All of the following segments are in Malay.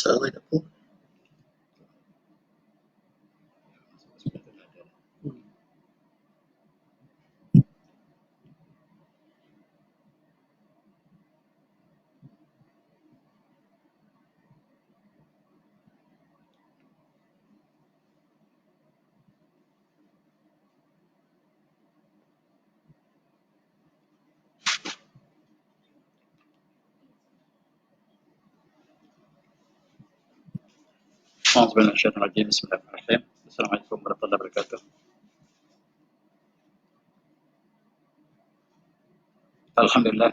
Salah aku. Bismillahirrahmanirrahim. Bismillahirrahmanirrahim. Assalamualaikum warahmatullahi wabarakatuh. Alhamdulillah.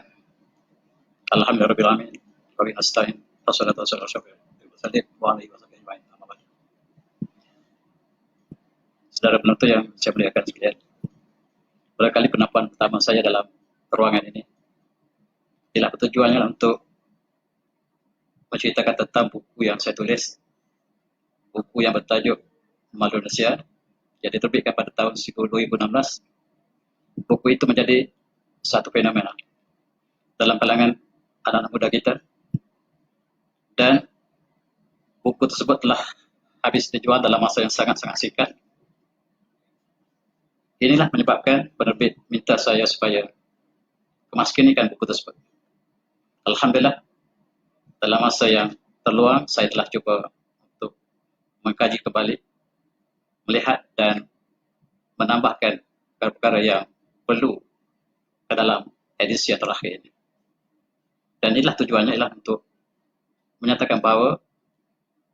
Alhamdulillahirabbil alamin. Wa bihi nasta'in. Wassalatu wassalamu ala asyrofil mursalin wa alihi wasahbihi ajma'in. Amma ba'd. Saudara penonton yang saya muliakan sekalian, barangkali penampilan pertama saya dalam ruangan ini ialah tujuannya untuk menceritakan tentang buku yang saya tulis, buku yang bertajuk Malu Indonesia yang diterbitkan pada tahun 2016. Buku itu menjadi satu fenomena dalam kalangan anak-anak muda kita, dan buku tersebut telah habis dijual dalam masa yang sangat-sangat singkat. Inilah menyebabkan penerbit minta saya supaya kemaskinikan buku tersebut. Alhamdulillah, dalam masa yang terluang saya telah cuba untuk mengkaji kembali, melihat dan menambahkan perkara-perkara yang perlu ke dalam edisi yang terakhir ini. Dan inilah tujuannya, ialah untuk menyatakan bahawa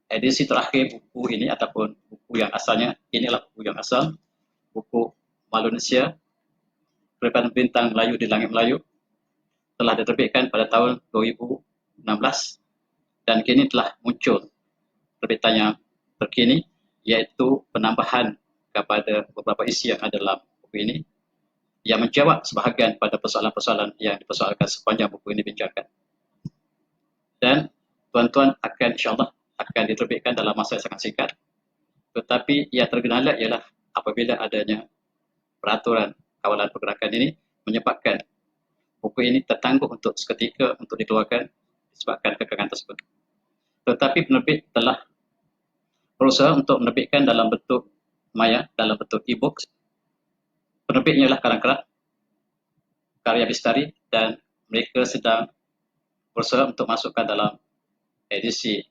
edisi terakhir buku ini ataupun buku yang asalnya, inilah buku yang asal, buku Malu Indonesia, Kerajaan Bintang Melayu di Langit Melayu, telah diterbitkan pada tahun 2016 dan kini telah muncul terbitan yang terkini, iaitu penambahan kepada beberapa isi yang ada dalam buku ini yang menjawab sebahagian pada persoalan-persoalan yang dipersoalkan sepanjang buku ini bincangkan. Dan tuan-tuan akan insyaAllah akan diterbitkan dalam masa yang sangat singkat, tetapi yang terkenal ialah apabila adanya peraturan kawalan pergerakan ini menyebabkan buku ini tertangguh untuk seketika untuk dikeluarkan disebabkan kekangan tersebut. Tetapi penerbit telah berusaha untuk menerbitkan dalam bentuk maya, dalam bentuk e-books. Penerbitnya ialah Kalang Kerak Karya Bistari, dan mereka sedang berusaha untuk masukkan dalam edisi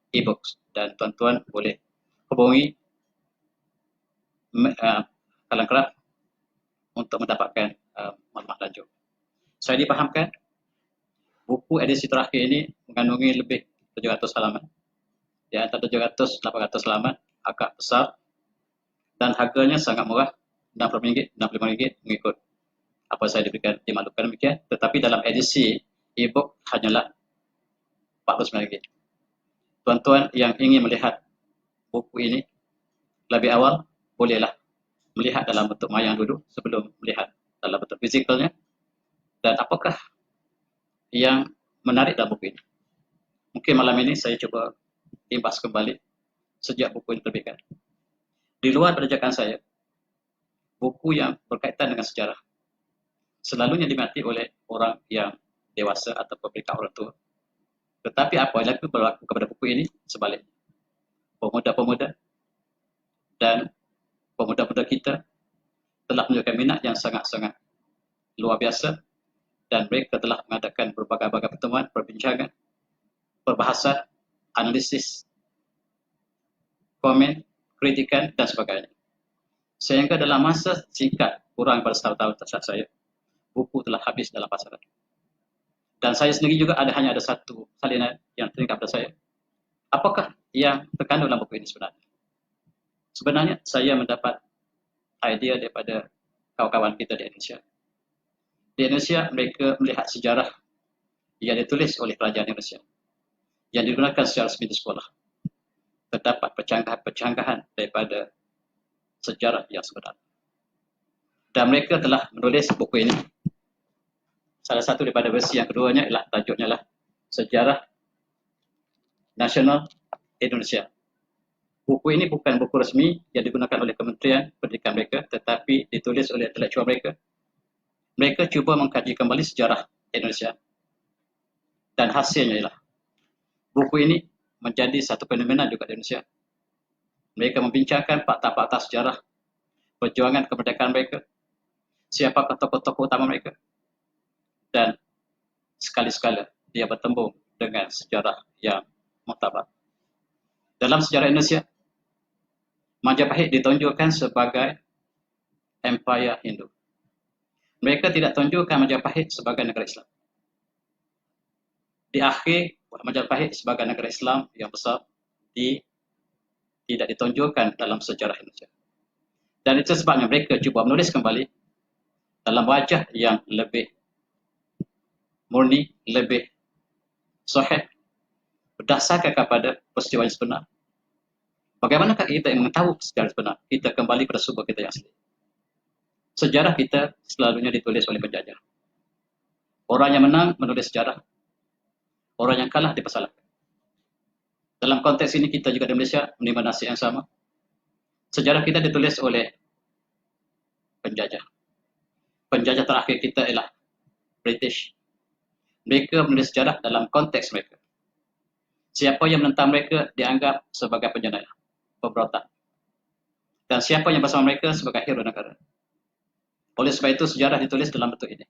e-books, dan tuan-tuan boleh hubungi Kalang Kerak untuk mendapatkan maklumat lanjut. Saya dipahamkan buku edisi terakhir ini mengandungi lebih 700 halaman. Di antara 700-800 halaman agak besar dan harganya sangat murah, RM60, RM65 mengikut apa saya diberikan, dimaklumkan demikian. Tetapi dalam edisi e-book hanyalah RM49. Tuan-tuan yang ingin melihat buku ini lebih awal, bolehlah melihat dalam bentuk maya dulu sebelum melihat dalam bentuk fisikalnya. Dan apakah yang menarik dalam buku ini? Mungkin malam ini saya cuba imbas kembali sejak buku ini terbitkan. Di luar pendidikan saya, buku yang berkaitan dengan sejarah selalunya diminati oleh orang yang dewasa atau pemerintah orang tua. Tetapi apa yang berlaku kepada buku ini sebaliknya. Pemuda-pemuda dan pemuda-pemuda kita telah menunjukkan minat yang sangat-sangat luar biasa, dan mereka telah mengadakan berbagai-bagai pertemuan, perbincangan, perbahasan, analisis, komen, kritikan, dan sebagainya. Sehingga dalam masa singkat, kurang pada setahun tersaat saya, buku telah habis dalam pasaran. Dan saya sendiri juga hanya ada satu salinan yang teringat pada saya. Apakah yang terkandung dalam buku ini sebenarnya? Sebenarnya saya mendapat idea daripada kawan-kawan kita di Indonesia. Di Indonesia, mereka melihat sejarah yang ditulis oleh kerajaan Indonesia, yang digunakan secara resmi di sekolah. Terdapat pencanggahan daripada sejarah yang sebenarnya. Dan mereka telah menulis buku ini. Salah satu daripada versi yang keduanya ialah tajuknya adalah Sejarah Nasional Indonesia. Buku ini bukan buku resmi yang digunakan oleh Kementerian Pendidikan mereka, tetapi ditulis oleh intelektual mereka. Mereka cuba mengkaji kembali sejarah Indonesia. Dan hasilnya ialah buku ini menjadi satu fenomena juga di Indonesia. Mereka membincangkan fakta-fakta sejarah perjuangan kemerdekaan mereka, siapakah tokoh-tokoh utama mereka, dan sekali-sekala dia bertembung dengan sejarah yang muktabar. Dalam sejarah Indonesia, Majapahit ditunjukkan sebagai Empire Hindu. Mereka tidak tunjukkan Majapahit sebagai negara Islam. Di akhir, Majapahit sebagai negara Islam yang besar tidak ditunjukkan dalam sejarah Indonesia. Dan itu sebabnya mereka cuba menulis kembali dalam wajah yang lebih murni, lebih sahih, berdasarkan kepada peristiwa yang sebenar. Bagaimanakah kita yang mengetahui sejarah sebenar? Kita kembali pada sumber kita yang asli. Sejarah kita selalunya ditulis oleh penjajah. Orang yang menang menulis sejarah, orang yang kalah dipersalahkan. Dalam konteks ini kita juga di Malaysia menerima nasib yang sama. Sejarah kita ditulis oleh penjajah. Penjajah terakhir kita ialah British. Mereka menulis sejarah dalam konteks mereka. Siapa yang menentang mereka dianggap sebagai penjenayah, pemberontak. Dan siapa yang bersama mereka sebagai hero negara. Oleh sebab itu sejarah ditulis dalam bentuk ini.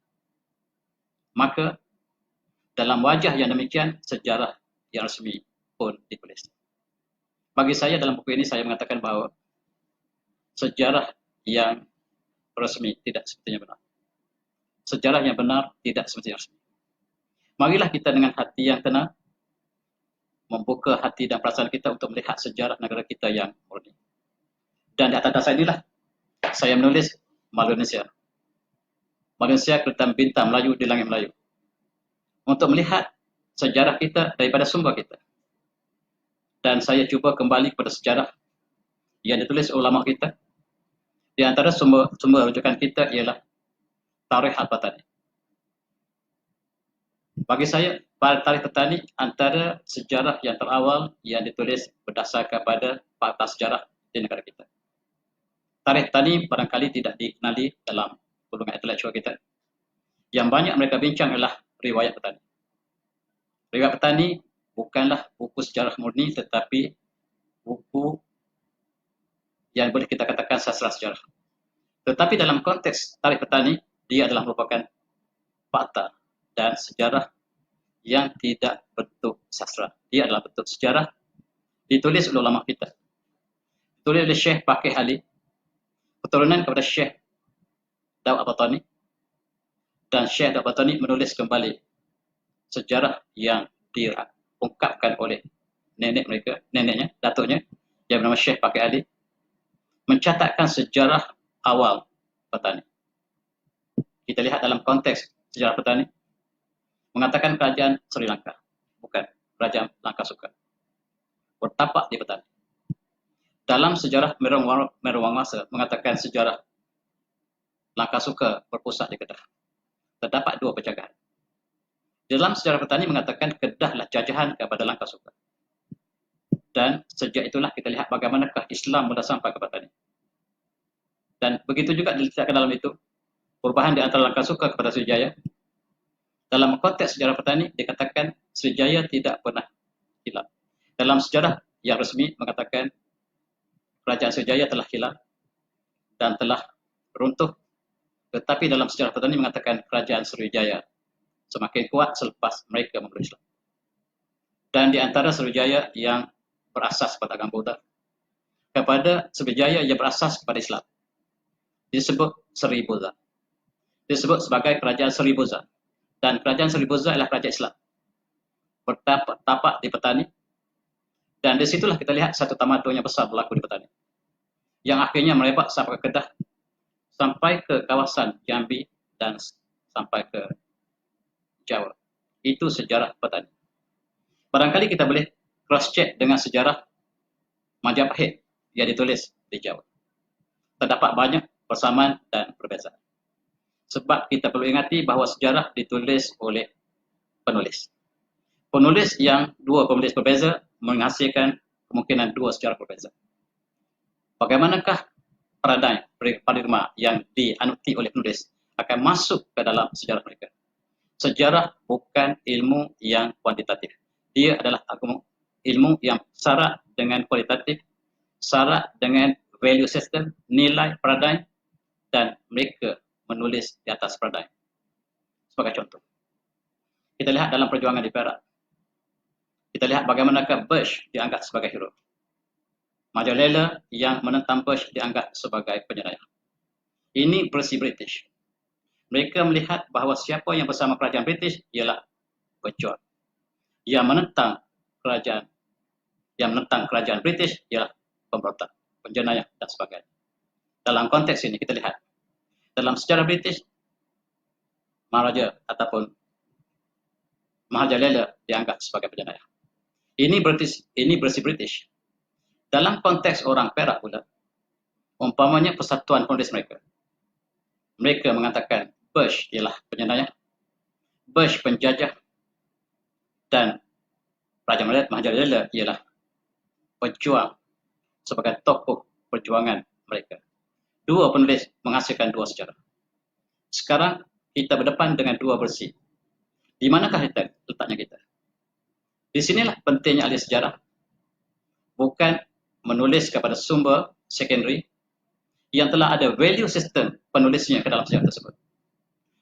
Maka dalam wajah yang demikian, sejarah yang resmi pun ditulis. Bagi saya dalam buku ini saya mengatakan bahawa sejarah yang resmi tidak semestinya benar. Sejarah yang benar tidak semestinya resmi. Marilah kita dengan hati yang tenang membuka hati dan perasaan kita untuk melihat sejarah negara kita yang murni. Dan di atas dasar inilah saya menulis Malaysia. Malaysia Kereta Bintang Melayu di Langit Melayu. Untuk melihat sejarah kita daripada sumber kita. Dan saya cuba kembali kepada sejarah yang ditulis ulama kita. Di antara sumber rujukan kita ialah Tarikh Al-Battani. Bagi saya, Tarikh Al-Battani antara sejarah yang terawal yang ditulis berdasarkan pada fakta sejarah di negara kita. Tarikh Al-Battani barangkali tidak dikenali dalam golongan intelektual kita. Yang banyak mereka bincang adalah riwayat Battani. Riwayat Battani bukanlah buku sejarah murni tetapi buku yang boleh kita katakan sastra sejarah. Tetapi dalam konteks Tarikh Battani, dia adalah merupakan fakta dan sejarah yang tidak bentuk sastra. Dia adalah bentuk sejarah ditulis oleh ulama kita. Ditulis oleh Syekh Faqih Ali, keturunan kepada Syekh Daud Al-Battani. Dan Syekh Daud Al-Battani menulis kembali sejarah yang diungkapkan oleh neneknya, datuknya, yang bernama Syekh Faqih Ali, mencatatkan sejarah awal Battani. Kita lihat dalam konteks sejarah Battani, mengatakan kerajaan Sri Lanka, bukan kerajaan Langkasuka, bertapak di Battani. Dalam sejarah Merawangmasa mengatakan sejarah Langkasuka berpusat di Kedah. Terdapat dua penjagaan. Dalam sejarah Battani mengatakan Kedahlah jajahan kepada Langkasuka. Dan sejak itulah kita lihat bagaimanakah Islam mula sampai ke Battani. Dan begitu juga diletakkan dalam itu perubahan di antara Langkasuka kepada Sriwijaya. Dalam konteks sejarah Battani dikatakan Sriwijaya tidak pernah hilang. Dalam sejarah yang resmi mengatakan kerajaan Sriwijaya telah hilang dan telah runtuh. Tetapi dalam sejarah Battani mengatakan kerajaan Sriwijaya semakin kuat selepas mereka memeluk Islam. Dan di antara Sriwijaya yang berasas pada agama Buddha kepada Sriwijaya yang berasas kepada Islam disebut Sri Buddha. Disebut sebagai kerajaan Sri Buddha. Dan kerajaan Sri Buddha adalah kerajaan Islam. Bertapak di Battani. Dan disitulah kita lihat satu tamadun yang besar berlaku di Battani. Yang akhirnya merebak sampai ke Kedah, sampai ke kawasan Jambi dan sampai ke Jawa. Itu sejarah Battani. Barangkali kita boleh cross-check dengan sejarah Majapahit yang ditulis di Jawa. Terdapat banyak persamaan dan perbezaan. Sebab kita perlu ingati bahawa sejarah ditulis oleh penulis. Penulis yang dua penulis berbeza menghasilkan kemungkinan dua sejarah berbeza. Bagaimanakah paradigma yang dianuti oleh penulis akan masuk ke dalam sejarah mereka. Sejarah bukan ilmu yang kuantitatif. Dia adalah ilmu yang syarat dengan kualitatif, syarat dengan value system, nilai paradigm, dan mereka menulis di atas paradigm. Sebagai contoh, kita lihat dalam perjuangan di Perak, kita lihat bagaimanakah Bush dianggap sebagai hero. Majalela yang menentang Bush dianggap sebagai penyeraya. Ini versi British. Mereka melihat bahawa siapa yang bersama kerajaan British ialah pejuang. Yang menentang kerajaan British ialah pemberontak, penjenayah dan sebagainya. Dalam konteks ini kita lihat, dalam sejarah British, Maharaja ataupun Mahajalela dianggap sebagai penjenayah. Ini versi British. Dalam konteks orang Perak pula, umpamanya persatuan penulis mereka. Mereka mengatakan Bush ialah penjenayah, Bush penjajah, dan Raja Mahajalela ialah pejuang sebagai tokoh perjuangan mereka. Dua penulis menghasilkan dua sejarah. Sekarang kita berdepan dengan dua versi. Di manakah letaknya kita? Di sinilah pentingnya ahli sejarah. Bukan menulis kepada sumber secondary yang telah ada value system penulisnya ke dalam sejarah tersebut.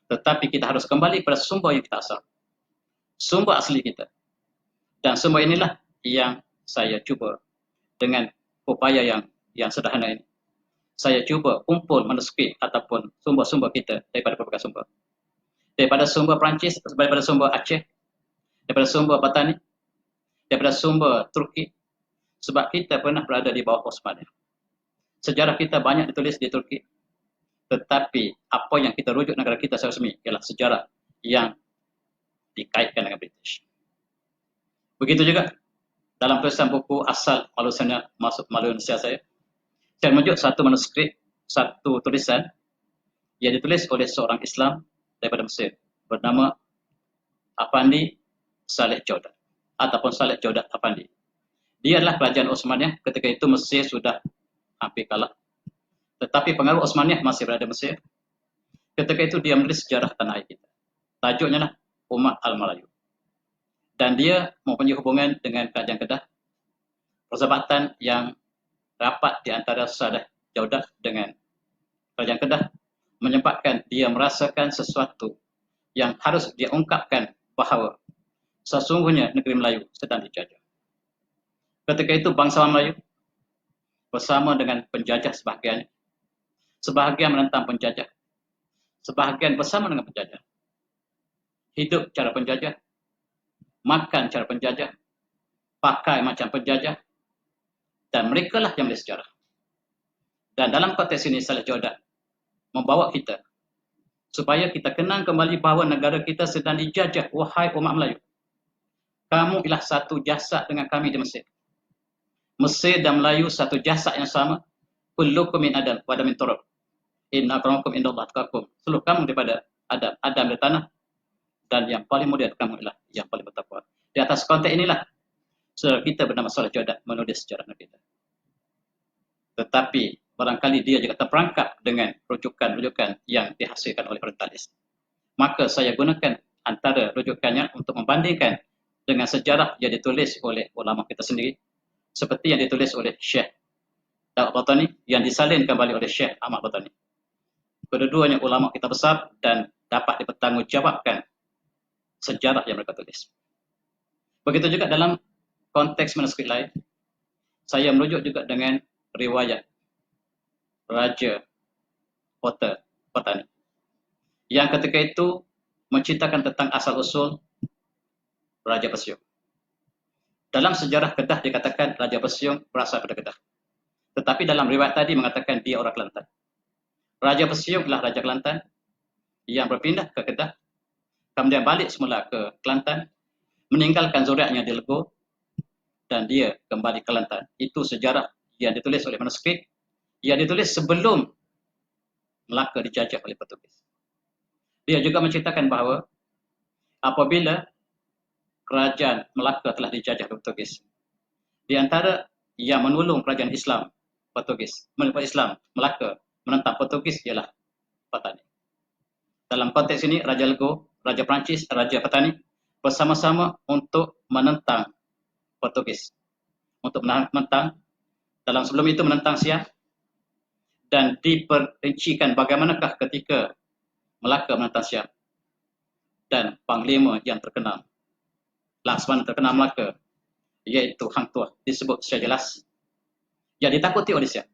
Tetapi kita harus kembali pada sumber yang kita asal. Sumber asli kita. Dan sumber inilah yang saya cuba dengan upaya yang sederhana ini. Saya cuba kumpul manuskrip ataupun sumber-sumber kita daripada berbagai sumber. Daripada sumber Perancis, daripada sumber Aceh, daripada sumber Patani, daripada sumber Turki. Sebab kita pernah berada di bawah Osmania. Sejarah kita banyak ditulis di Turki. Tetapi apa yang kita rujuk negara kita secara resmi ialah sejarah yang dikaitkan dengan British. Begitu juga dalam tulisan buku asal Malaysia saya menunjuk satu manuskrip, satu tulisan yang ditulis oleh seorang Islam daripada Mesir bernama Afandi Saleh Jaudat ataupun Saleh Jaudat Afandi. Dia adalah kerajaan Osmaniyah. Ketika itu Mesir sudah hampir kalah. Tetapi pengaruh Osmaniyah masih berada di Mesir. Ketika itu dia menulis sejarah tanah air kita. Tajuknya lah Umat Al-Melayu. Dan dia mempunyai hubungan dengan kerajaan Kedah. Persahabatan yang rapat di antara Saleh Jaudat dengan kerajaan Kedah menyebabkan dia merasakan sesuatu yang harus dia ungkapkan bahawa sesungguhnya negeri Melayu sedang dijajah. Ketika itu bangsawan Melayu bersama dengan penjajah sebahagian menentang penjajah, sebahagian bersama dengan penjajah. Hidup cara penjajah, makan cara penjajah, pakai macam penjajah, dan mereka lah yang menulis sejarah. Dan dalam konteks ini Saleh Jaudat membawa kita supaya kita kenang kembali bahawa negara kita sedang dijajah. Wahai umat Melayu, kamu ialah satu jasad dengan kami di Mesir. Mesir dan Melayu satu jasad yang sama. Kullukum min Adam wa Adam min turab. Inna akramakum indallahi atqakum. Seluruh kamu daripada Adam, Adam dari tanah, dan yang paling mulia kamu ialah yang paling bertakwa. Di atas konteks inilah saudara kita bernama Saleh Jaudat menulis sejarah kita. Tetapi barangkali dia juga terperangkap dengan rujukan-rujukan yang dihasilkan oleh orientalis. Maka saya gunakan antara rujukannya untuk membandingkan dengan sejarah yang ditulis oleh ulama kita sendiri, seperti yang ditulis oleh Syekh Daud Batani, yang disalin kembali oleh Syekh Ahmad Batani. Kedua-duanya ulama kita besar dan dapat dipertanggungjawabkan sejarah yang mereka tulis. Begitu juga dalam konteks manuskrip lain, saya merujuk juga dengan riwayat Raja Kota Patani yang ketika itu menceritakan tentang asal-usul Raja Pesyong. Dalam sejarah Kedah dikatakan Raja Pesyong berasal dari Kedah. Tetapi dalam riwayat tadi mengatakan dia orang Kelantan. Raja Pesyong adalah Raja Kelantan yang berpindah ke Kedah, kemudian balik semula ke Kelantan, meninggalkan zuriatnya di Lego, dan dia kembali ke Kelantan. Itu sejarah yang ditulis oleh manuskrip, yang ditulis sebelum Melaka dijajah oleh Portugis. Dia juga menceritakan bahawa apabila kerajaan Melaka telah dijajah oleh Portugis, di antara yang menolong kerajaan Islam Portugis, Islam Melaka menentang Portugis ialah Patani. Dalam konteks ini Raja Lego, Raja Perancis, Raja Patani bersama-sama untuk menentang Portugis untuk menentang, dalam sebelum itu menentang Siam, dan diperincikan bagaimanakah ketika Melaka menentang Siam, dan panglima yang terkenal, Laksamana terkenal Melaka, iaitu Hang Tuah, disebut secara jelas yang ditakuti oleh Siam.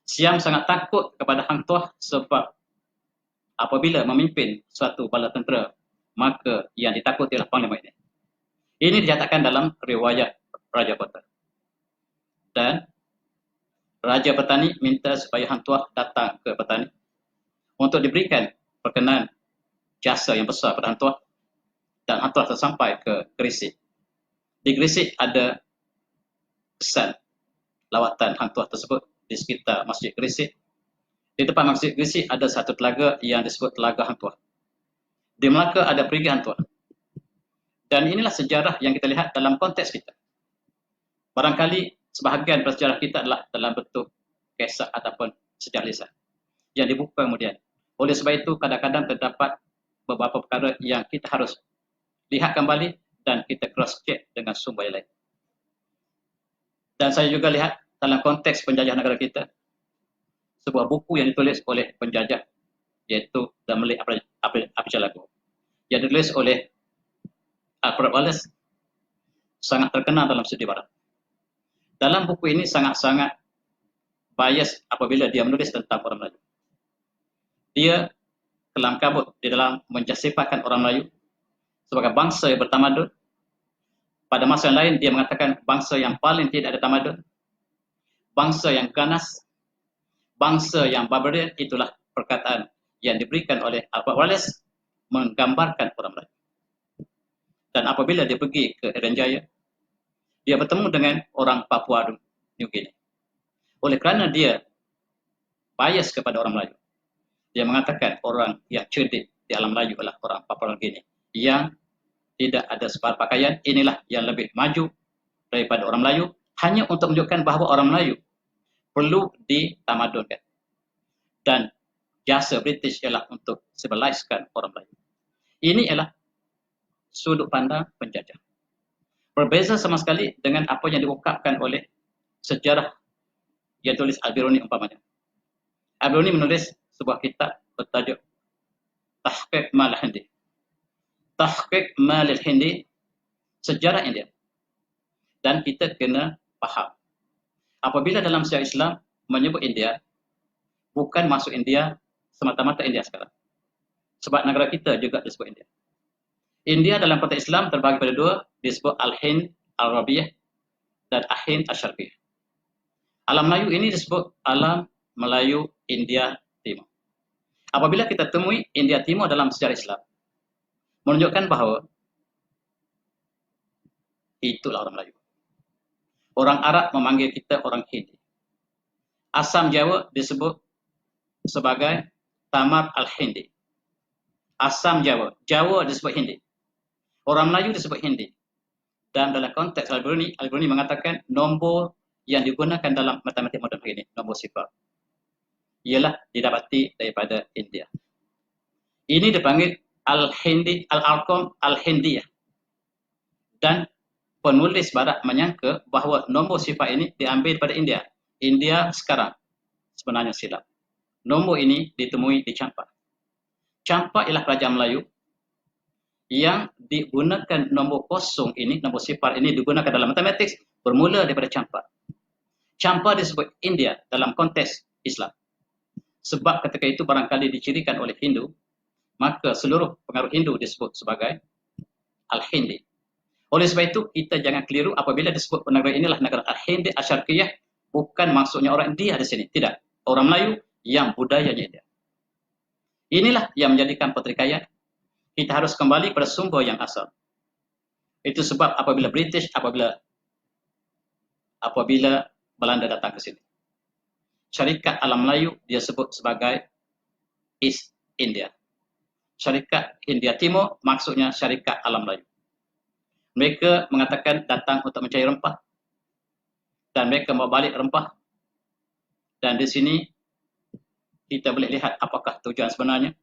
Siam sangat takut kepada Hang Tuah sebab apabila memimpin suatu bala tentera, maka yang ditakuti adalah panglima ini. Ini dinyatakan dalam riwayat Raja Kota. Dan Raja Petani minta supaya Hang Tuah datang ke Petani untuk diberikan perkenan jasa yang besar pada Hang Tuah, dan Hang Tuah tersampai ke Gresik. Di Gresik ada pesan lawatan Hang Tuah tersebut di sekitar Masjid Gresik. Di depan Masjid Gresik ada satu telaga yang disebut Telaga Hang Tuah. Di Melaka ada Perigi Hang Tuah. Dan inilah sejarah yang kita lihat dalam konteks kita. Barangkali sebahagian sejarah kita adalah dalam bentuk kisah ataupun sejarah lisan yang dibuka kemudian. Oleh sebab itu, kadang-kadang terdapat beberapa perkara yang kita harus lihat kembali dan kita cross-check dengan sumber yang lain. Dan saya juga lihat dalam konteks penjajah negara kita, sebuah buku yang ditulis oleh penjajah, iaitu Dameli Apicalago, yang ditulis oleh Alfred Wallace, sangat terkenal dalam studi barat. Dalam buku ini sangat-sangat bias apabila dia menulis tentang orang Melayu. Dia kelam kabut di dalam menjasifakan orang Melayu sebagai bangsa yang bertamadun. Pada masa yang lain dia mengatakan bangsa yang paling tidak ada tamadun, bangsa yang ganas, bangsa yang barbarian. Itulah perkataan yang diberikan oleh Alfred Wallace menggambarkan orang Melayu. Dan apabila dia pergi ke Irian Jaya, dia bertemu dengan orang Papua New Guinea. Oleh kerana dia bias kepada orang Melayu, dia mengatakan orang yang cerdik di alam Melayu adalah orang Papua New Guinea yang tidak ada sebar pakaian. Inilah yang lebih maju daripada orang Melayu, hanya untuk menunjukkan bahawa orang Melayu perlu ditamadunkan. Dan jasa British ialah untuk civilizekan orang Melayu. Ini ialah sudut pandang penjajah. Berbeza sama sekali dengan apa yang diungkapkan oleh sejarah yang tulis Al-Biruni umpamanya. Al-Biruni menulis sebuah kitab bertajuk Tahqiq Mal Hindi. Tahqiq Mal Hindi, sejarah India. Dan kita kena faham, apabila dalam sejarah Islam menyebut India, bukan masuk India semata-mata India sekarang. Sebab negara kita juga disebut India. India dalam konteks Islam terbagi pada dua, disebut Al-Hind Al-Arabiyah dan Al-Hind Al-Syarqiyah. Alam Melayu ini disebut Alam Melayu India Timur. Apabila kita temui India Timur dalam sejarah Islam, menunjukkan bahawa itulah orang Melayu. Orang Arab memanggil kita orang Hindi. Asam Jawa disebut sebagai Tamar Al-Hindi. Asam Jawa, Jawa disebut Hindi. Orang Melayu disebut Hindi. Dan dalam konteks Al-Biruni, Al-Biruni mengatakan nombor yang digunakan dalam matematik moden hari ini, nombor sifar, ialah didapati daripada India. Ini dipanggil Al-Hindi, Al-Arqam Al-Hindiyah. Dan penulis barat menyangka bahawa nombor sifar ini diambil pada India. India sekarang sebenarnya silap. Nombor ini ditemui di Champa. Champa ialah kerajaan Melayu yang digunakan nombor kosong ini, nombor sifar ini digunakan dalam matematik bermula daripada Champa. Champa disebut India dalam konteks Islam. Sebab ketika itu barangkali dicirikan oleh Hindu, maka seluruh pengaruh Hindu disebut sebagai Al-Hindi. Oleh sebab itu, kita jangan keliru apabila disebut negara inilah negara Al-Hindi Al-Syarqiyah, bukan maksudnya orang India di sini. Tidak. Orang Melayu yang budayanya India. Inilah yang menjadikan pertikaian. Kita harus kembali pada sumber yang asal. Itu sebab apabila British, apabila Belanda datang ke sini, syarikat alam Melayu dia sebut sebagai East India. Syarikat India Timur maksudnya syarikat alam Melayu. Mereka mengatakan datang untuk mencari rempah, dan mereka membawa balik rempah. Dan di sini kita boleh lihat apakah tujuan sebenarnya.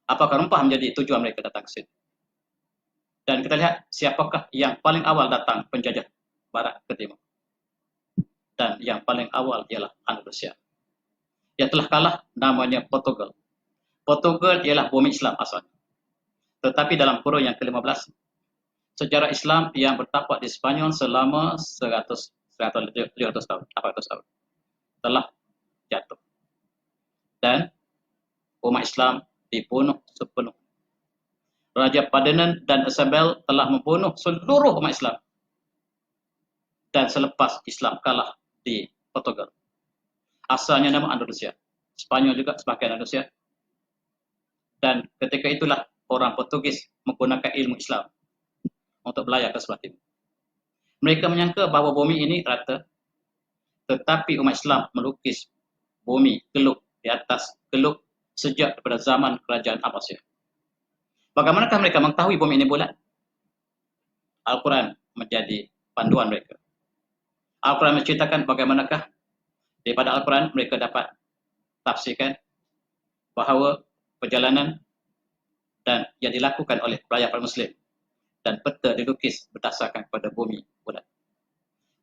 Apakah rempah menjadi tujuan mereka datang ke sini. Dan kita lihat siapakah yang paling awal datang penjajah barat ke timur. Dan yang paling awal ialah Andalusia. Yang telah kalah namanya Portugal. Portugal ialah bumi Islam asalnya. Tetapi dalam kurun yang ke-15, sejarah Islam yang bertapak di Spanyol selama 700 tahun, 800 tahun telah jatuh. Dan umat Islam dibunuh sepenuh. Raja Ferdinand dan Isabel telah membunuh seluruh umat Islam. Dan selepas Islam kalah di Portugal. Asalnya nama Andalusia. Spanyol juga sebagai Andalusia. Dan ketika itulah orang Portugis menggunakan ilmu Islam untuk belayar ke sebelah timur. Mereka menyangka bahawa bumi ini rata, tetapi umat Islam melukis bumi geluk di atas geluk sejak daripada zaman kerajaan Abbasiyah. Bagaimanakah mereka mengetahui bumi ini bulat? Al-Quran menjadi panduan mereka. Al-Quran menceritakan bagaimanakah daripada Al-Quran mereka dapat tafsirkan bahawa perjalanan dan yang dilakukan oleh pelayar Muslim dan peta dilukis berdasarkan kepada bumi bulat.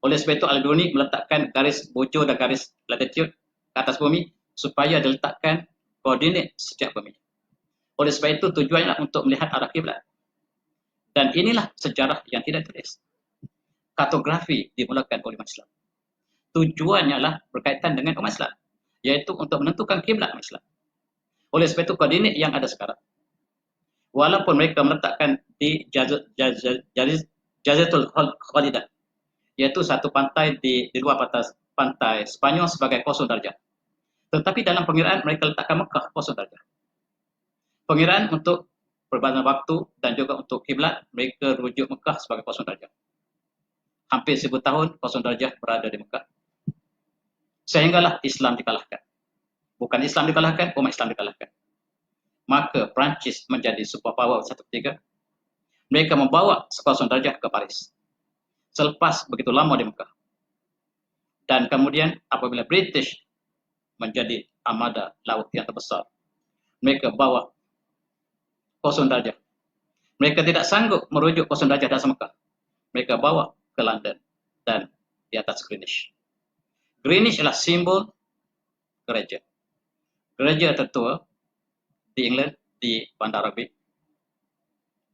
Oleh sebab itu Al-Biruni meletakkan garis bujur dan garis latitude ke atas bumi supaya diletakkan koordinat setiap bumi. Oleh sebab itu tujuannya untuk melihat arah kiblat. Dan inilah sejarah yang tidak tulis. Kartografi dimulakan oleh umat Islam. Tujuannya lah berkaitan dengan umat Islam, yaitu untuk menentukan kiblat umat Islam. Oleh sebab itu koordinat yang ada sekarang, walaupun mereka meletakkan di Jaziratul Khalidah, yaitu satu pantai di luar pantai Spanyol sebagai 0 darjah. Tetapi dalam pengiraan mereka letakkan Mekah 0 darjah. Pengiraan untuk perbandingan waktu dan juga untuk kiblat mereka rujuk Mekah sebagai 0 darjah. Hampir 1000 tahun 0 darjah berada di Mekah. Sehinggalah Islam dikalahkan. Bukan Islam dikalahkan, umat Islam dikalahkan. Maka Perancis menjadi superpower satu ketiga. Mereka membawa 0 darjah ke Paris. Selepas begitu lama di Mekah. Dan kemudian apabila British menjadi armada laut yang terbesar, mereka bawa 0 darjah. Mereka tidak sanggup merujuk 0 darjah dari Mekah. Mereka bawa ke London dan di atas Greenwich. Greenwich adalah simbol gereja. Gereja tertua di England, di Bandar Rugby.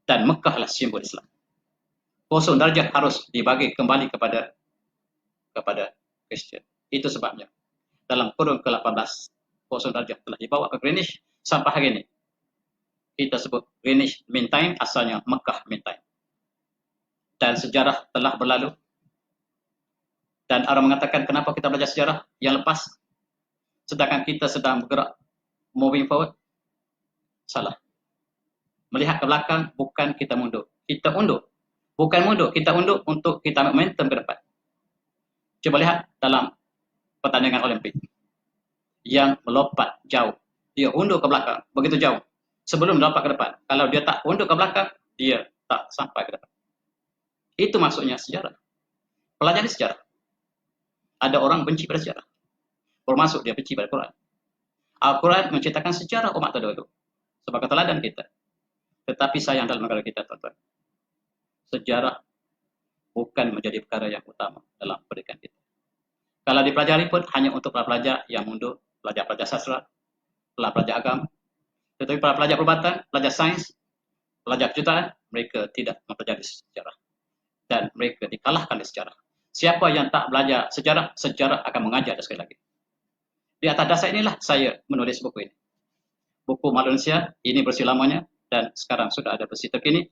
Dan Mekah adalah simbol Islam. 0 darjah harus dibagi kembali kepada Kristian. Itu sebabnya dalam kurun ke-18 0 darjah telah dibawa ke Greenwich sampai hari ini. Kita sebut Greenwich Mean Time, asalnya Mekah Mean Time. Dan sejarah telah berlalu. Dan orang mengatakan kenapa kita belajar sejarah yang lepas sedangkan kita sedang bergerak moving forward. Salah. Melihat ke belakang bukan kita mundur. Kita undur. Bukan mundur, kita undur untuk kita momentum ke depan. Coba lihat dalam pertandingan Olimpik yang melompat jauh. Dia undur ke belakang, begitu jauh. Sebelum melompat ke depan. Kalau dia tak undur ke belakang, dia tak sampai ke depan. Itu maksudnya sejarah. Pelajari sejarah. Ada orang benci pada sejarah. Termasuk dia benci pada Quran. Al-Quran menceritakan sejarah umat terdahulu sebagai teladan kita. Tetapi sayang dalam negara kita, tuan-tuan, sejarah bukan menjadi perkara yang utama dalam pendidikan kita. Kalau dipelajari pun hanya untuk para pelajar yang mundur, pelajar-pelajar sastra, pelajar agama. Tetapi para pelajar perubatan, pelajar sains, pelajar kejutaan, mereka tidak mempelajari sejarah. Dan mereka dikalahkan di sejarah. Siapa yang tak belajar sejarah, sejarah akan mengajar sekali lagi. Di atas dasar inilah saya menulis buku ini. Buku Malaysia, ini versi lamanya, dan sekarang sudah ada versi terkini,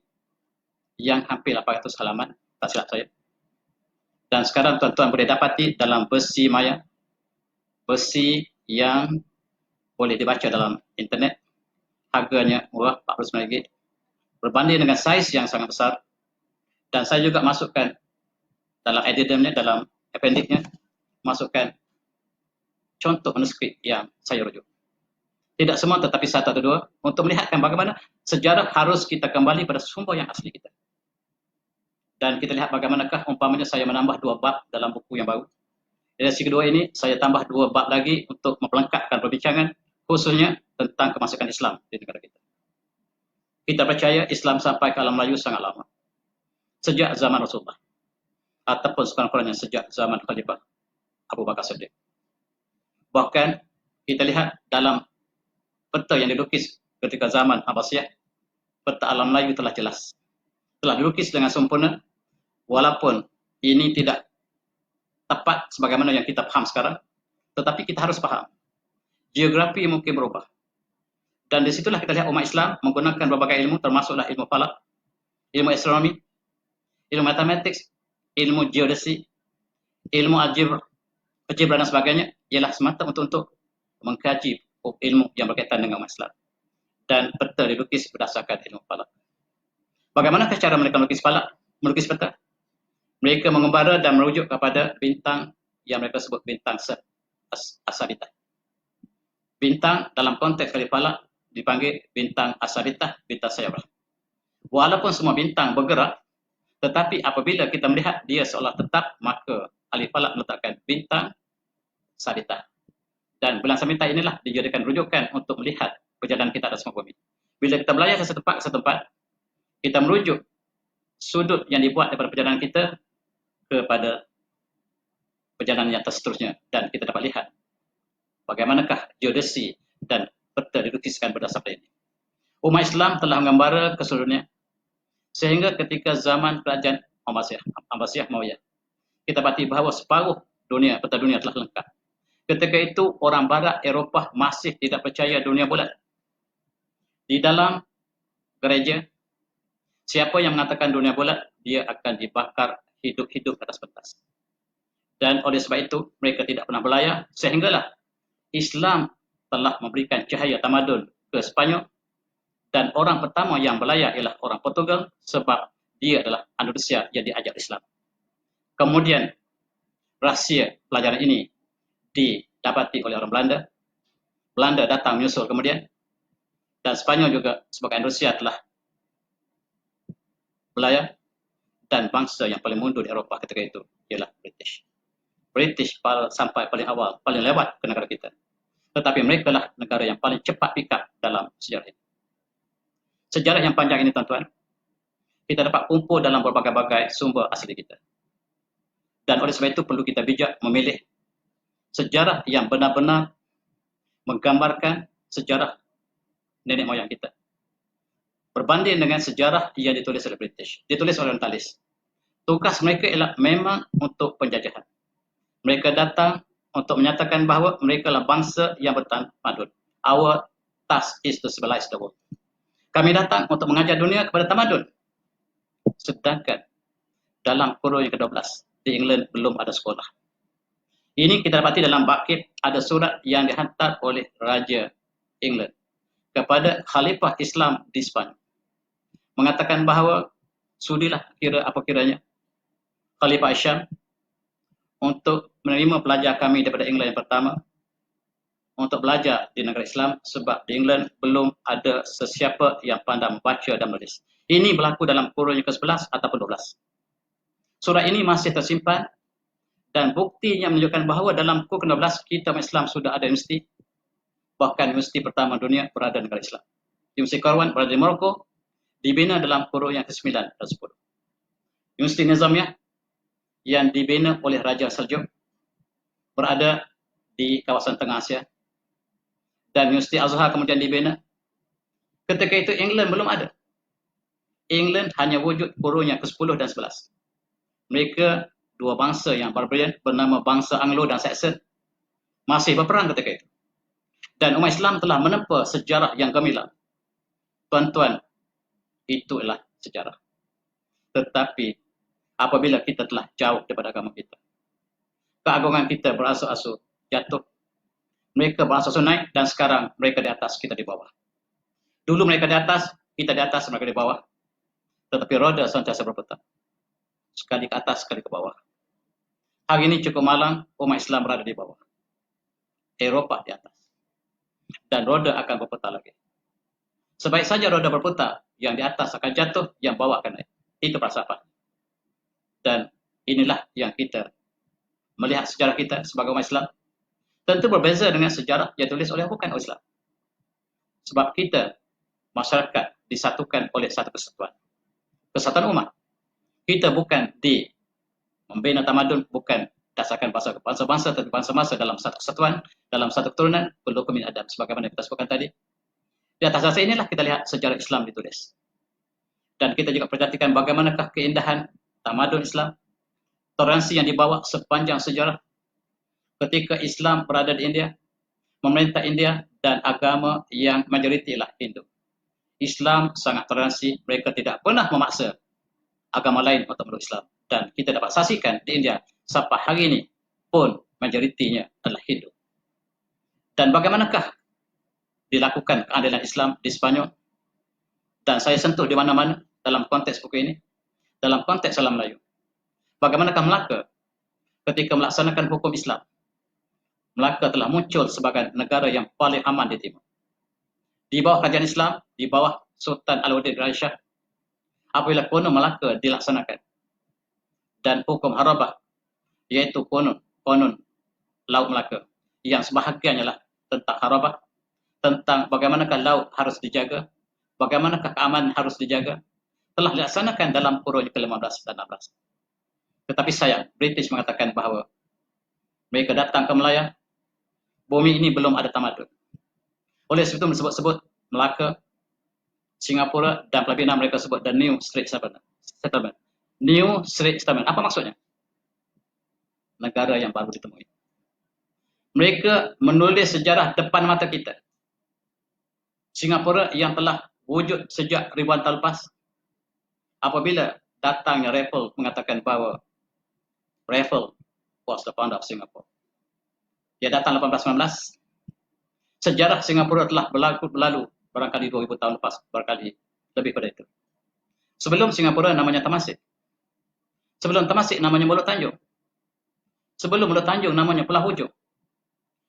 yang hampir 800 halaman, tak silap saya. Dan sekarang tuan-tuan boleh dapati dalam versi maya, versi yang boleh dibaca dalam internet, harganya murah, RM49, berbanding dengan saiz yang sangat besar. Dan saya juga masukkan dalam addendumnya, dalam appendixnya, masukkan contoh manuskrip yang saya rujuk. Tidak semua tetapi satu atau dua, untuk melihatkan bagaimana sejarah harus kita kembali pada sumber yang asli kita. Dan kita lihat bagaimanakah umpamanya saya menambah 2 bab dalam buku yang baru. Dari sisi kedua ini, saya tambah 2 bab lagi untuk memperlengkapkan perbincangan, khususnya tentang kemasukan Islam di negara kita. Kita percaya Islam sampai ke alam Melayu sangat lama. Sejak zaman Rasulullah. Ataupun sekurang-kurangnya sejak zaman Khalifah Abu Bakar Siddiq. Bahkan kita lihat dalam peta yang dilukis ketika zaman Abbasiyah, peta alam Melayu telah jelas. Telah dilukis dengan sempurna, walaupun ini tidak tepat sebagaimana yang kita paham sekarang, tetapi kita harus paham. Geografi mungkin berubah. Dan disitulah kita lihat umat Islam menggunakan berbagai ilmu, termasuklah ilmu falak, ilmu astronomi, ilmu matematik, ilmu geodesi, ilmu algebra dan sebagainya, ialah semata untuk mengkaji ilmu yang berkaitan dengan umat Islam. Dan peta dilukis berdasarkan ilmu falak. Bagaimana cara mereka melukis falak, melukis peta? Mereka mengembara dan merujuk kepada bintang yang mereka sebut bintang asabitah. Bintang dalam konteks kali falak dipanggil bintang asabitah, bintang sayabah. Walaupun semua bintang bergerak, tetapi apabila kita melihat dia seolah tetap, maka ahli falak meletakkan bintang sabitah. Dan bulan sabitah inilah dijadikan rujukan untuk melihat perjalanan kita atas muka bumi. Bila kita belayar ke setempat, kita merujuk sudut yang dibuat daripada perjalanan kita kepada perjalanan yang seterusnya, dan kita dapat lihat bagaimanakah geodesi dan peta dilukiskan berdasarkan ini. Umat Islam telah mengembara ke seluruh dunia, sehingga ketika zaman kerajaan Abbasiyah Umayyah, kita dapati bahawa separuh dunia, peta dunia telah lengkap. Ketika itu orang barat Eropah masih tidak percaya dunia bulat. Di dalam gereja, siapa yang mengatakan dunia bulat, dia akan dibakar hidup-hidup atas pentas. Dan oleh sebab itu, mereka tidak pernah belayar, sehinggalah Islam telah memberikan cahaya tamadun ke Sepanyol, dan orang pertama yang belayar ialah orang Portugal, sebab dia adalah Andalusia yang diajar Islam. Kemudian, rahsia pelajaran ini didapati oleh orang Belanda. Belanda datang menyusul kemudian, dan Sepanyol juga sebagai Andalusia telah belayar, dan bangsa yang paling mundur di Eropah ketika itu ialah British. British sampai paling awal, paling lewat ke negara kita. Tetapi mereka lah negara yang paling cepat pick up dalam sejarah ini. Sejarah yang panjang ini, tuan-tuan, kita dapat kumpul dalam berbagai-bagai sumber asli kita. Dan oleh sebab itu perlu kita bijak memilih sejarah yang benar-benar menggambarkan sejarah nenek moyang kita. Berbanding dengan sejarah yang ditulis oleh British, ditulis oleh orientalis. Tugas mereka ialah memang untuk penjajahan. Mereka datang untuk menyatakan bahawa mereka adalah bangsa yang bertamadun. Our task is to civilize the world. Kami datang untuk mengajar dunia kepada tamadun. Sedangkan dalam kurun yang ke-12 di England belum ada sekolah. Ini kita dapati dalam Bakit, ada surat yang dihantar oleh Raja England kepada Khalifah Islam di Sepanyol, mengatakan bahawa sudilah kira apa kiranya Khalifah Hisham untuk menerima pelajar kami daripada England yang pertama untuk belajar di negara Islam, sebab di England belum ada sesiapa yang pandai membaca dan menulis. Ini berlaku dalam kurun yang ke-11 ataupun 12. Surat ini masih tersimpan, dan buktinya menunjukkan bahawa dalam kurun ke-12 kita Islam sudah ada universiti. Bahkan universiti pertama dunia berada di negara Islam. Universiti Korwan berada di Morocco, dibina dalam kurun yang ke-9 dan 10. Universiti Nizamiyah yang dibina oleh Raja Seljuk berada di kawasan Tengah Asia, dan Universiti Azhar kemudian dibina. Ketika itu England belum ada. England hanya wujud kurun yang ke-10 dan 11. Mereka dua bangsa yang barbarian bernama bangsa Anglo dan Saxon masih berperang ketika itu. Dan umat Islam telah menempa sejarah yang gemilang. Tuan-tuan, itulah sejarah. Tetapi apabila kita telah jauh daripada agama kita, keagungan kita berasu-asu jatuh. Mereka berasu-asu naik, dan sekarang mereka di atas, kita di bawah. Dulu mereka di atas, kita di atas, mereka di bawah. Tetapi roda sentiasa berputar. Sekali ke atas, sekali ke bawah. Hari ini cukup malang, umat Islam berada di bawah. Eropah di atas. Dan roda akan berputar lagi. Sebaik saja roda berputar, yang di atas akan jatuh, yang bawah akan naik. Itu falsafah. Dan inilah yang kita melihat sejarah kita sebagai umat Islam. Tentu berbeza dengan sejarah yang ditulis oleh bukan Islam. Sebab kita, masyarakat disatukan oleh satu kesatuan. Kesatuan umat. Kita bukan membina tamadun, bukan dasarkan bangsa-bangsa, tapi bangsa-bangsa dalam satu kesatuan, dalam satu keturunan, berhukum min adab. Sebagaimana kita sebutkan tadi. Di atas dasar inilah kita lihat sejarah Islam ditulis. Dan kita juga perhatikan bagaimanakah keindahan tamadun Islam, toleransi yang dibawa sepanjang sejarah. Ketika Islam berada di India, memerintah India, dan agama yang majoriti lah Hindu. Islam sangat toleransi, mereka tidak pernah memaksa agama lain untuk meluk Islam. Dan kita dapat saksikan di India, sampai hari ini pun majoritinya adalah Hindu. Dan bagaimanakah dilakukan keadilan Islam di Spanyol? Dan saya sentuh di mana-mana dalam konteks buku ini, dalam konteks Salam Melayu. Bagaimanakah Melaka ketika melaksanakan hukum Islam? Melaka telah muncul sebagai negara yang paling aman di timur. Di bawah kerajaan Islam, di bawah Sultan Alauddin Shah, apabila konon Melaka dilaksanakan. Dan hukum Harabah, yaitu konon Laut Melaka, yang sebahagiannya lah tentang Harabah, tentang bagaimanakah laut harus dijaga, bagaimanakah keamanan harus dijaga, telah dilaksanakan dalam kurun ke-15 dan 16. Tetapi sayang, British mengatakan bahawa mereka datang ke Melaya, bumi ini belum ada tamadun. Oleh sebab itu sebut-sebut Melaka, Singapura dan Filipina mereka sebut the New Strait Settlement. New Strait Settlement. Apa maksudnya? Negara yang baru ditemui. Mereka menulis sejarah depan mata kita. Singapura yang telah wujud sejak ribuan tahun lepas, apabila datangnya Raffles mengatakan bahawa Raffles was the founder of Singapore. Dia datang 1819. Sejarah Singapura telah berlalu barangkali 2000 tahun lepas, barangkali lebih pada itu. Sebelum Singapura namanya Temasek. Sebelum Temasek namanya Mulut Tanjung. Sebelum Mulut Tanjung namanya Pulau Hujung.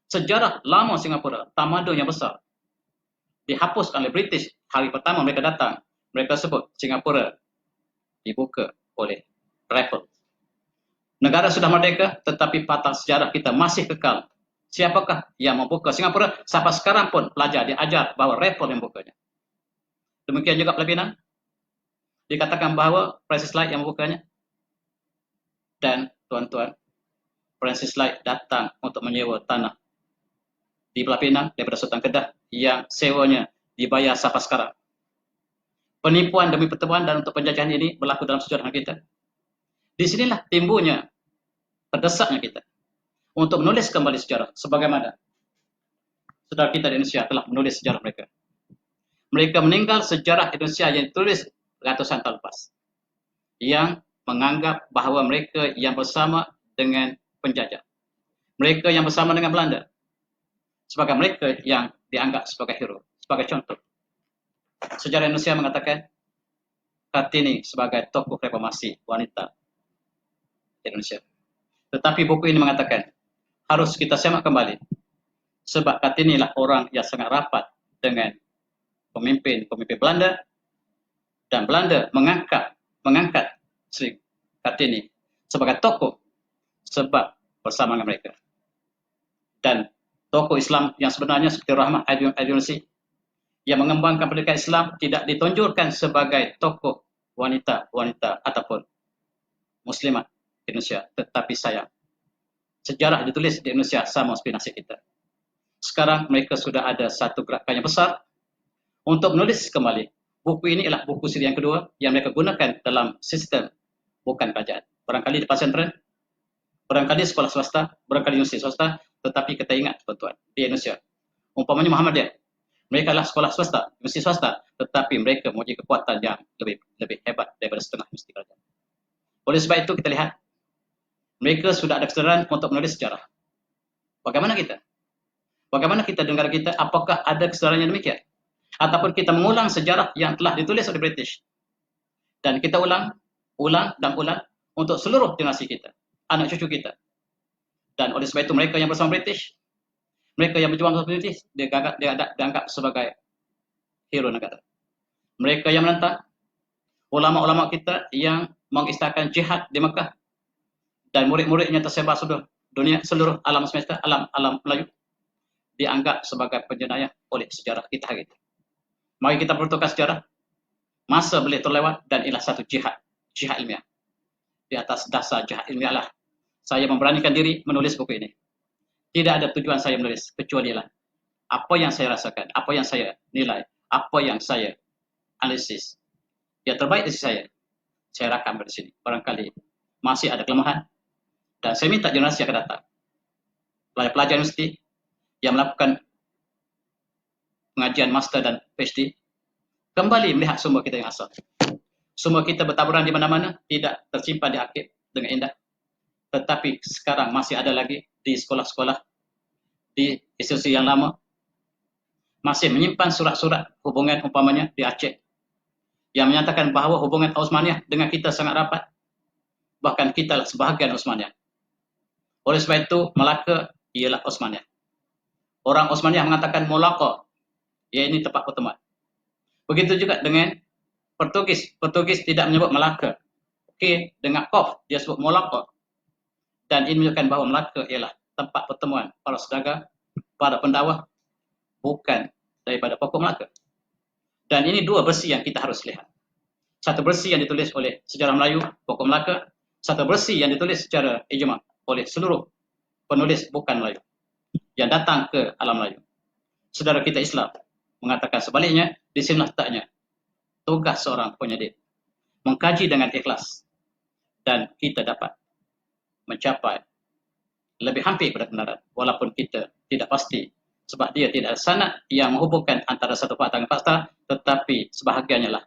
Sejarah lama Singapura, tamadun yang besar, dihapus oleh British. Hari pertama mereka datang, mereka sebut Singapura dibuka oleh Raffles. Negara sudah merdeka, tetapi patah sejarah kita masih kekal. Siapakah yang membuka Singapura? Sampai sekarang pun pelajar diajar bahawa Raffles yang membukanya. Demikian juga Filipina. Dikatakan bahawa Francis Light yang membukanya. Dan tuan-tuan, Francis Light datang untuk menyewa tanah di Filipina daripada Sultan Kedah yang sewanya dibayar sampai sekarang. Penipuan demi pertemuan dan untuk penjajahan ini berlaku dalam sejarah kita. Di sinilah timbulnya terdesaknya kita untuk menulis kembali sejarah sebagaimana saudara kita di Indonesia telah menulis sejarah mereka. Mereka meninggal sejarah Indonesia yang ditulis ratusan tahun lepas, yang menganggap bahawa mereka yang bersama dengan penjajah, mereka yang bersama dengan Belanda, sebagai mereka yang dianggap sebagai hero. Sebagai contoh, sejarah Indonesia mengatakan Kartini sebagai tokoh reformasi wanita Indonesia. Tetapi buku ini mengatakan harus kita semak kembali, sebab Kartini lah orang yang sangat rapat dengan pemimpin Belanda, dan Belanda mengangkat Sri Kartini sebagai tokoh sebab bersama dengan mereka. Dan tokoh Islam yang sebenarnya seperti Rahmat Aidinusi yang mengembangkan pendidikan Islam tidak ditonjolkan sebagai tokoh wanita ataupun muslimat Indonesia. Tetapi sayang, sejarah ditulis di Indonesia sama seperti nasib kita. Sekarang mereka sudah ada satu gerakan yang besar untuk menulis kembali. Buku ini adalah buku siri yang kedua yang mereka gunakan dalam sistem bukan kerajaan. Barangkali di pesantren, barangkali sekolah swasta, barangkali universiti swasta, tetapi kita ingat tuan-tuan, di Indonesia, umpamanya Muhammadiyah, mereka adalah sekolah swasta, universiti swasta, tetapi mereka mempunyai kekuatan yang lebih hebat daripada setengah universiti kerajaan. Oleh sebab itu kita lihat, mereka sudah ada kesadaran untuk menulis sejarah. Bagaimana kita? Bagaimana kita dengar kita? Apakah ada kesadaran yang demikian? Ataupun kita mengulang sejarah yang telah ditulis oleh British. Dan kita ulang untuk seluruh generasi kita, anak cucu kita. Dan oleh sebab itu mereka yang bersama British, mereka yang berjuang bersama British, dianggap sebagai hero negara. Mereka yang menentang, ulama-ulama kita yang mengistilahkan jihad di Mekah, dan murid-muridnya tersebar seluruh dunia, seluruh alam semesta, alam Melayu, dianggap sebagai penjenayah oleh sejarah kita hari ini. Mari kita pertukar sejarah, Masa boleh terlewat dan ialah satu jihad ilmiah. Di atas dasar jihad ilmiah lah saya memberanikan diri menulis buku ini. Tidak ada tujuan saya menulis kecuali lah apa yang saya rasakan, apa yang saya nilai, apa yang saya analisis. Yang terbaik dari saya rakam di sini. Barangkali masih ada kelemahan dan saya minta generasi yang akan datang, pelajar-pelajar universiti yang melakukan pengajian master dan PhD, kembali melihat sumber kita yang asal. Sumber kita bertaburan di mana-mana, tidak tersimpan di arsip dengan indah. Tetapi sekarang masih ada lagi di sekolah-sekolah, di institusi yang lama, masih menyimpan surat-surat hubungan umpamanya di Aceh, yang menyatakan bahawa hubungan Osmaniyah dengan kita sangat rapat. Bahkan kita sebahagian Osmaniyah. Oleh sebab itu, Melaka ialah Osmaniyah. Orang Osmaniyah mengatakan Molaka, ia ini tempat pertemuan. Begitu juga dengan Portugis. Portugis tidak menyebut Melaka. Okey, dengan Kof, dia sebut Molaka. Dan ini menunjukkan bahawa Melaka ialah tempat pertemuan para saudagar, para pendakwah, bukan daripada pokok Melaka. Dan ini dua versi yang kita harus lihat. Satu versi yang ditulis oleh sejarah Melayu, pokok Melaka. Satu versi yang ditulis secara ijma' oleh seluruh penulis bukan Melayu yang datang ke alam Melayu. Saudara kita Islam mengatakan sebaliknya, di sini letaknya tugas seorang penyelidik mengkaji dengan ikhlas dan kita dapat mencapai lebih hampir kepada kebenaran walaupun kita tidak pasti sebab dia tidak ada sanad yang menghubungkan antara satu fakta dengan fakta, tetapi sebahagiannya lah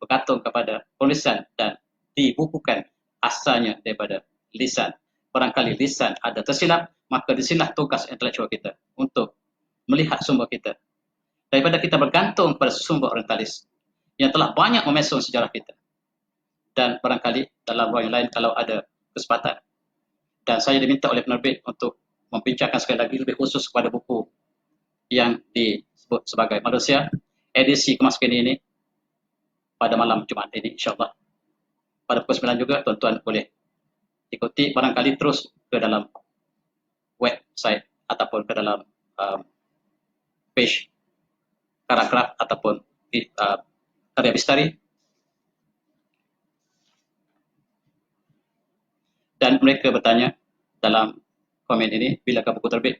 bergantung kepada penulisan dan dibukukan asalnya daripada lisan. Barangkali lisan ada tersilap, maka disinilah tugas intelektual kita untuk melihat sumber kita. Daripada kita bergantung pada sumber orientalis yang telah banyak memesong sejarah kita. Dan barangkali dalam ruang yang lain kalau ada kesempatan. Dan saya diminta oleh penerbit untuk membincangkan sekali lagi lebih khusus kepada buku yang disebut sebagai Manusia, edisi kemas kini ini pada malam Jumaat ini insyaAllah. Pada pukul 9 juga tuan-tuan boleh ikuti, barangkali terus ke dalam website ataupun ke dalam page Karakraf ataupun Karya Bistari. Dan mereka bertanya dalam komen ini, bilakah buku terbit?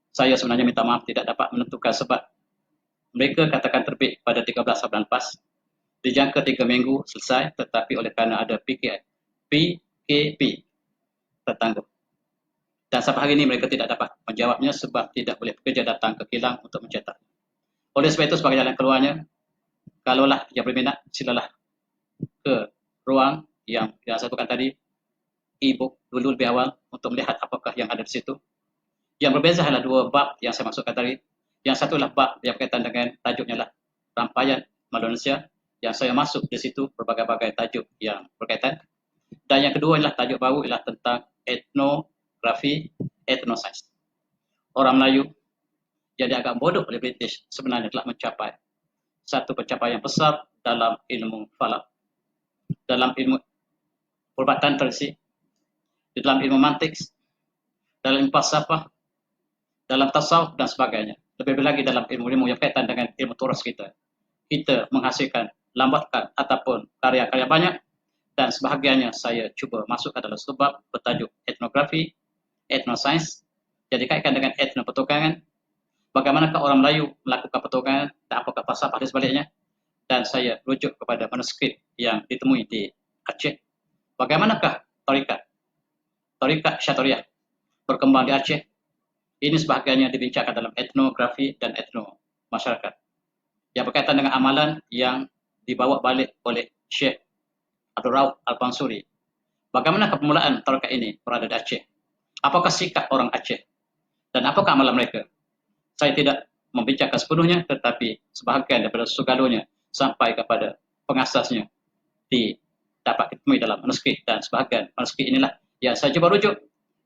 Saya sebenarnya minta maaf tidak dapat menentukan sebab mereka katakan terbit pada 13 bulan PAS, dijangka 3 minggu selesai, tetapi oleh kerana ada PKP tertangguh. Dan sampai hari ini mereka tidak dapat menjawabnya sebab tidak boleh pekerja datang ke kilang untuk mencetak. Oleh sebab itu sebagai jalan keluarnya, kalaulah yang berminat, silalah ke ruang yang saya sebutkan tadi, e-book dulu lebih awal untuk melihat apakah yang ada di situ. Yang berbeza adalah dua bab yang saya maksudkan tadi. Yang satu adalah bab yang berkaitan dengan tajuknya lah Rangkaian Manusia, yang saya masuk di situ berbagai-bagai tajuk yang berkaitan. Dan yang kedua adalah tajuk baru ialah tentang etnografi, etnosains. Orang Melayu yang dianggap bodoh oleh British sebenarnya telah mencapai satu pencapaian besar dalam ilmu falak, dalam ilmu perubatan tradisi, di dalam ilmu mantik, dalam ilmu falsafah, dalam tasawuf dan sebagainya. Lebih lagi dalam ilmu-ilmu yang berkaitan dengan ilmu turas kita. Kita menghasilkan lambatkan ataupun karya-karya banyak dan sebahagiannya saya cuba masuk ke dalam sebab bertajuk etnografi, etnosains, yang dikaitkan dengan etnopertukangan. Bagaimanakah orang Melayu melakukan pertukangan dan apakah falsafah dan sebaliknya. Dan saya rujuk kepada manuskrip yang ditemui di Aceh. Bagaimanakah tarikat Syatariah berkembang di Aceh. Ini sebahagiannya dibincangkan dalam etnografi dan etno masyarakat yang berkaitan dengan amalan yang dibawa balik oleh Syekh Abdul Rauf Al-Mansuri. Bagaimana permulaan tarikat ini berada di Aceh? Apakah sikap orang Aceh? Dan apakah amalan mereka? Saya tidak membincangkan sepenuhnya, tetapi sebahagian daripada segalanya sampai kepada pengasasnya dapat ditemui dalam manuskrip, dan sebahagian manuskrip inilah yang saya cuba rujuk.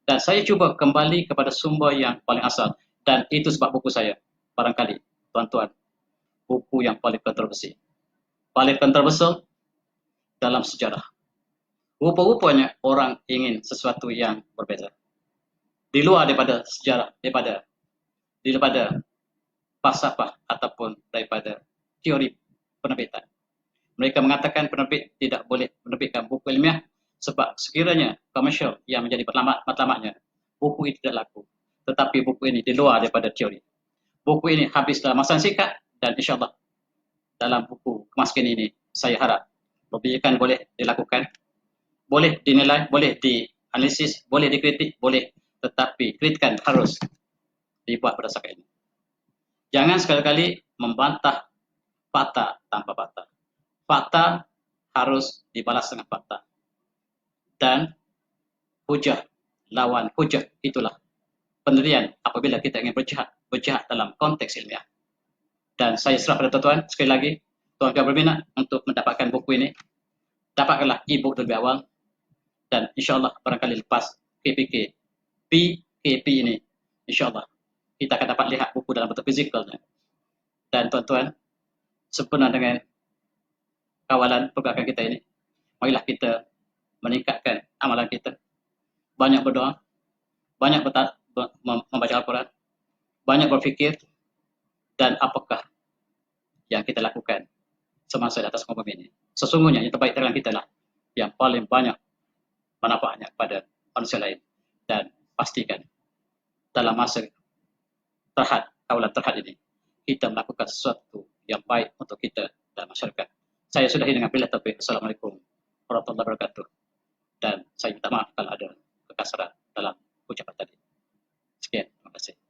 Dan saya cuba kembali kepada sumber yang paling asal. Dan itu sebab buku saya, barangkali, tuan-tuan, buku yang paling kontroversi. Paling kontroversial dalam sejarah. Rupa-rupanya orang ingin sesuatu yang berbeza. Di luar daripada sejarah, daripada falsafah ataupun daripada teori penerbitan. Mereka mengatakan penerbit tidak boleh menerbitkan buku ilmiah sebab sekiranya komersial yang menjadi matlamatnya, buku ini tidak laku. Tetapi buku ini di luar daripada teori. Buku ini habis dalam masa yang singkat dan insyaAllah dalam buku Kemaskini ini saya harap pembiakan boleh dilakukan, boleh dinilai, boleh dianalisis, boleh dikritik, boleh, tetapi kritikan harus dibuat berdasarkan ini. Jangan sekali-kali membantah fakta tanpa fakta. Fakta harus dibalas dengan fakta. Dan hujah lawan hujah itulah pendirian apabila kita ingin berjihad dalam konteks ilmiah. Dan saya serah pada tuan-tuan, sekali lagi, tuan-tuan berminat untuk mendapatkan buku ini, dapatkanlah e-book lebih awal, dan insyaAllah barangkali lepas PKP ini, insyaAllah kita akan dapat lihat buku dalam bentuk fizikalnya. Dan tuan-tuan, sempurna dengan kawalan pergerakan kita ini, marilah kita meningkatkan amalan kita, banyak berdoa, banyak membaca Al-Quran, banyak berfikir, dan apakah yang kita lakukan semasa di atas muka bumi ini. Sesungguhnya yang terbaik dalam kita lah yang paling banyak manfaatnya kepada manusia lain. Dan pastikan dalam masa kawalan terhad ini, kita melakukan sesuatu yang baik untuk kita dan masyarakat. Saya sudahi dengan bila taufiq. Assalamualaikum warahmatullahi wabarakatuh. Dan saya minta maaf kalau ada kekasaran dalam ucapan tadi. Sekian, terima kasih.